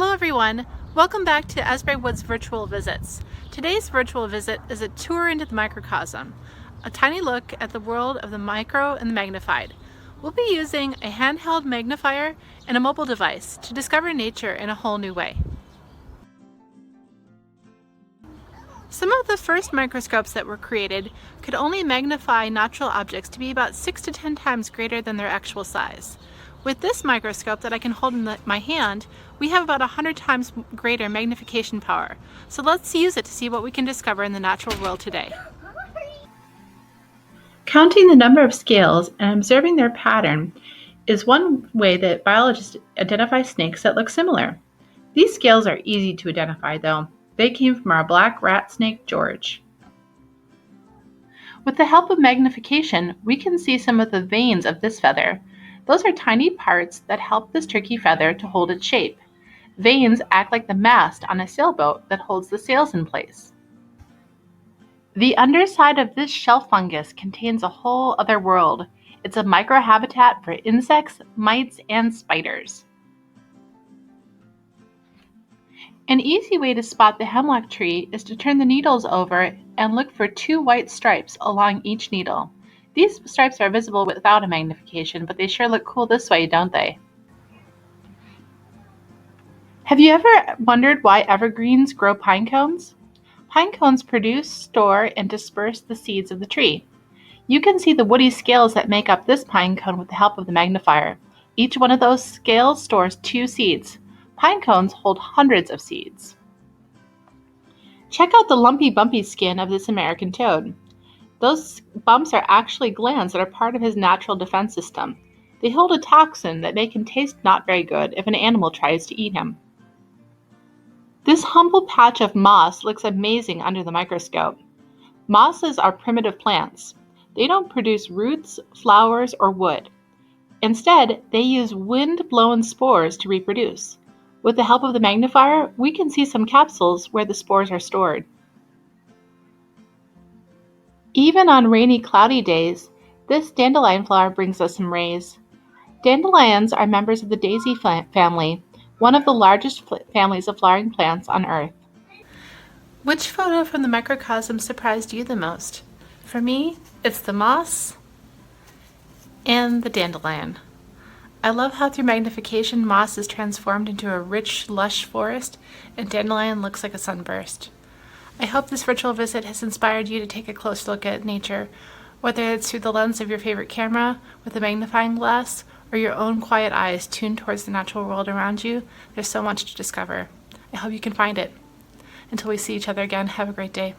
Hello everyone! Welcome back to Asbury Woods Virtual Visits. Today's virtual visit is a tour into the microcosm, a tiny look at the world of the micro and the magnified. We'll be using a handheld magnifier and a mobile device to discover nature in a whole new way. Some of the first microscopes that were created could only magnify natural objects to be about 6 to 10 times greater than their actual size. With this microscope that I can hold in my hand, we have about 100 times greater magnification power. So let's use it to see what we can discover in the natural world today. Counting the number of scales and observing their pattern is one way that biologists identify snakes that look similar. These scales are easy to identify though. They came from our black rat snake, George. With the help of magnification, we can see some of the veins of this feather. Those are tiny parts that help this turkey feather to hold its shape. Veins act like the mast on a sailboat that holds the sails in place. The underside of this shell fungus contains a whole other world. It's a microhabitat for insects, mites, and spiders. An easy way to spot the hemlock tree is to turn the needles over and look for 2 white stripes along each needle. These stripes are visible without a magnification, but they sure look cool this way, don't they? Have you ever wondered why evergreens grow pine cones? Pine cones produce, store, and disperse the seeds of the tree. You can see the woody scales that make up this pine cone with the help of the magnifier. Each one of those scales stores 2 seeds. Pine cones hold hundreds of seeds. Check out the lumpy, bumpy skin of this American toad. Those bumps are actually glands that are part of his natural defense system. They hold a toxin that make him taste not very good if an animal tries to eat him. This humble patch of moss looks amazing under the microscope. Mosses are primitive plants. They don't produce roots, flowers, or wood. Instead, they use wind-blown spores to reproduce. With the help of the magnifier, we can see some capsules where the spores are stored. Even on rainy, cloudy days, this dandelion flower brings us some rays. Dandelions are members of the daisy family, one of the largest families of flowering plants on Earth. Which photo from the microcosm surprised you the most? For me, it's the moss and the dandelion. I love how through magnification, moss is transformed into a rich, lush forest, and dandelion looks like a sunburst. I hope this virtual visit has inspired you to take a close look at nature, whether it's through the lens of your favorite camera with a magnifying glass or your own quiet eyes tuned towards the natural world around you. There's so much to discover. I hope you can find it. Until we see each other again, have a great day.